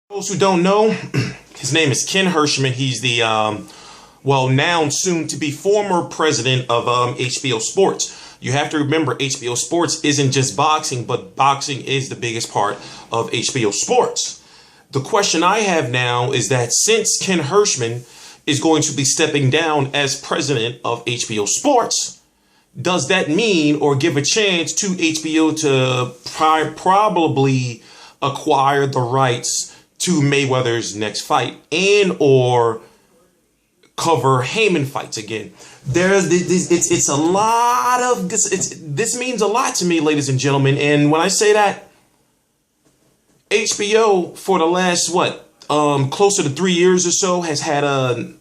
Those who don't know, his name is Ken Hershman. He's the, now soon to be former president of HBO Sports. You have to remember HBO Sports isn't just boxing, but boxing is the biggest part of HBO Sports. The question I have now is that since Ken Hershman is going to be stepping down as president of HBO Sports, does that mean or give a chance to HBO to probably acquire the rights to Mayweather's next fight and or cover Haymon fights again? It's a lot of this means a lot to me, ladies and gentlemen. And when I say that, HBO for the last closer to 3 years or so has had a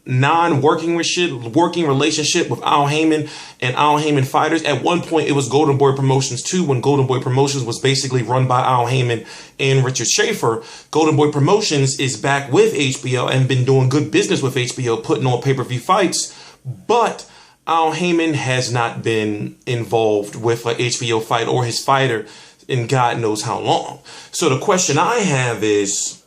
working relationship with Al Haymon and Al Haymon fighters. At one point, it was Golden Boy Promotions too, when Golden Boy Promotions was basically run by Al Haymon and Richard Schaefer. Golden Boy Promotions is back with HBO and been doing good business with HBO, putting on pay-per-view fights. But Al Haymon has not been involved with an HBO fight or his fighter in God knows how long. So the question I have is,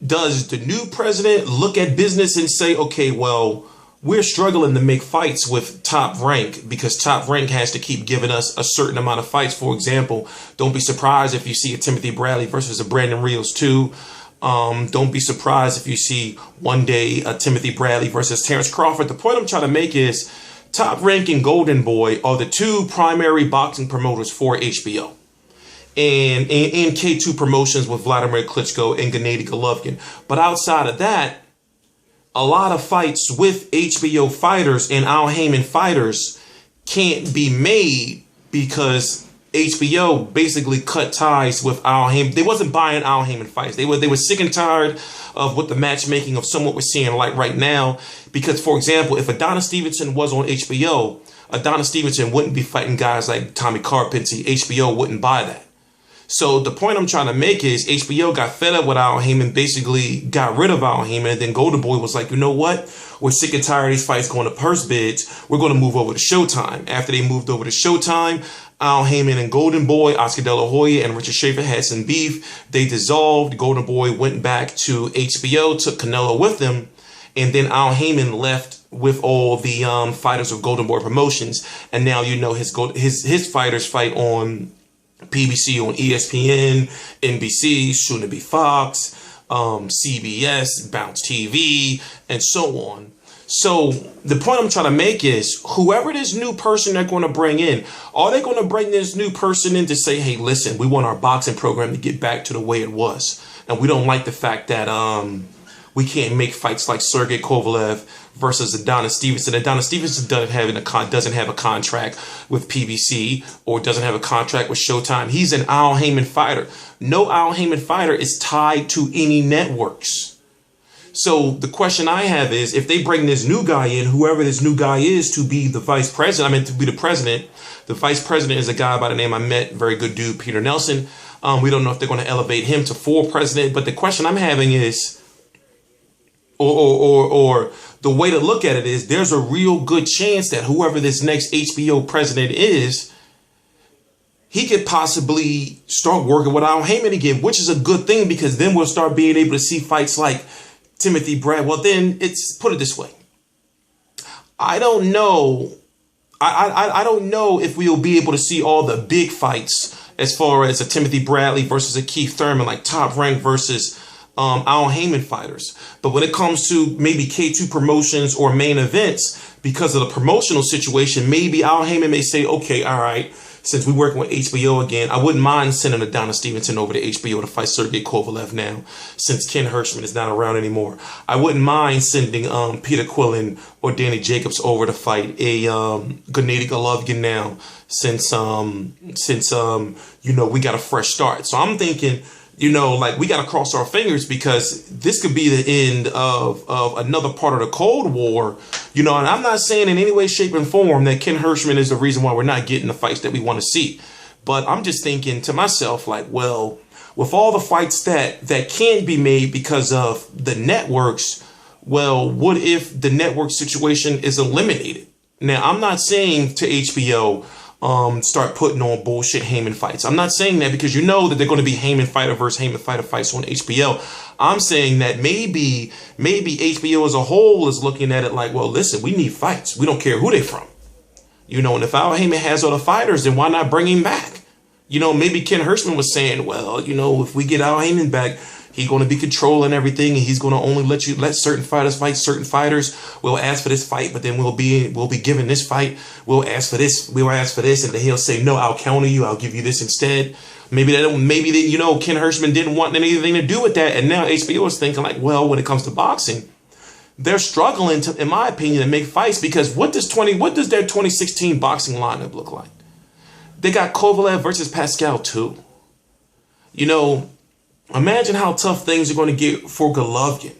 does the new president look at business and say, okay, well, we're struggling to make fights with Top Rank because Top Rank has to keep giving us a certain amount of fights. For example, don't be surprised if you see a Timothy Bradley versus a Brandon Rios 2. Don't be surprised if you see one day a Timothy Bradley versus Terrence Crawford. The point I'm trying to make is Top Rank and Golden Boy are the two primary boxing promoters for HBO. And K2 Promotions with Vladimir Klitschko and Gennady Golovkin. But outside of that, a lot of fights with HBO fighters and Al Haymon fighters can't be made because HBO basically cut ties with Al Haymon. They wasn't buying Al Haymon fights. They were sick and tired of what the matchmaking of somewhat we're seeing like right now. Because, for example, if Adonis Stevenson was on HBO, Adonis Stevenson wouldn't be fighting guys like Tommy Carpenter. HBO wouldn't buy that. So the point I'm trying to make is HBO got fed up with Al Haymon, basically got rid of Al Haymon, and then Golden Boy was like, you know what? We're sick and tired of these fights going to purse bids. We're going to move over to Showtime. After they moved over to Showtime, Al Haymon and Golden Boy, Oscar De La Hoya and Richard Schaefer had some beef. They dissolved. Golden Boy went back to HBO, took Canelo with them, and then Al Haymon left with all the fighters of Golden Boy Promotions. And now you know his fighters fight on PBC, on ESPN, NBC, soon to be Fox, CBS, Bounce TV, and so on. So the point I'm trying to make is whoever this new person they're going to bring in, are they going to bring this new person in to say, hey, listen, we want our boxing program to get back to the way it was. And we don't like the fact that we can't make fights like Sergey Kovalev versus Adonis Stevenson. Adonis Stevenson doesn't have a contract with PBC or doesn't have a contract with Showtime. He's an Al Haymon fighter. No Al Haymon fighter is tied to any networks. So the question I have is, if they bring this new guy in, whoever this new guy is, to be the vice president, to be the president, the vice president is a guy by the name I met, very good dude, Peter Nelson. We don't know if they're going to elevate him to full president, but the question I'm having is, or the way to look at it is, there's a real good chance that whoever this next HBO president is, he could possibly start working with Al Haymon again, which is a good thing because then we'll start being able to see fights like Timothy Brad. Well, then put it this way. I don't know. I don't know if we'll be able to see all the big fights as far as a Timothy Bradley versus a Keith Thurman, like Top Rank versus Al Haymon fighters. But when it comes to maybe K2 Promotions or main events, because of the promotional situation, maybe Al Haymon may say, okay, all right, since we're working with HBO again, I wouldn't mind sending Adonis Stevenson over to HBO to fight Sergey Kovalev now, since Ken Hershman is not around anymore. I wouldn't mind sending Peter Quillen or Danny Jacobs over to fight a Gennady Golovkin now, since we got a fresh start. So I'm thinking, we got to cross our fingers because this could be the end of another part of the Cold War, and I'm not saying in any way, shape, and form that Ken Hershman is the reason why we're not getting the fights that we want to see. But I'm just thinking to myself, well, with all the fights that can't be made because of the networks, well, what if the network situation is eliminated? Now, I'm not saying to HBO, start putting on bullshit Haymon fights. I'm not saying that because you know that they're going to be Haymon fighter versus Haymon fighter fights on HBO. I'm saying that maybe HBO as a whole is looking at it like, well, listen, we need fights. We don't care who they're from. You know, and if Al Haymon has all the fighters, then why not bring him back? You know, maybe Ken Hershman was saying, well, you know, if we get Al Haymon back, he's going to be controlling everything, and he's going to only let certain fighters fight certain fighters. We'll ask for this fight, but then we'll be given this fight. We'll ask for this, and then he'll say, no, I'll counter you. I'll give you this instead. Maybe you know, Ken Hershman didn't want anything to do with that, and now HBO is thinking like, well, when it comes to boxing, they're struggling to, in my opinion, to make fights because what does their 2016 boxing lineup look like? They got Kovalev versus Pascal too. You know, imagine how tough things are going to get for Golovkin.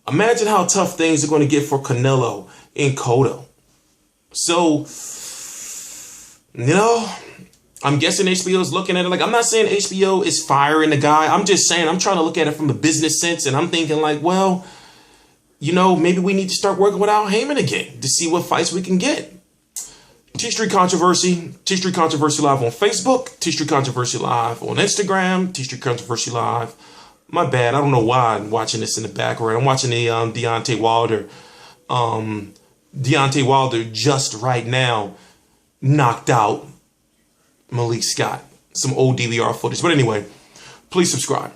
Imagine how tough things are going to get for Canelo and Cotto. So, you know, I'm guessing HBO is looking at it like, I'm not saying HBO is firing the guy. I'm just saying I'm trying to look at it from a business sense, and I'm thinking like, well, you know, maybe we need to start working with Al Haymon again to see what fights we can get. T-Street Controversy Live on Facebook, T-Street Controversy Live on Instagram, T-Street Controversy Live. My bad, I don't know why I'm watching this in the background. I'm watching the Deontay Wilder. Deontay Wilder just right now knocked out Malik Scott. Some old DVR footage. But anyway, please subscribe.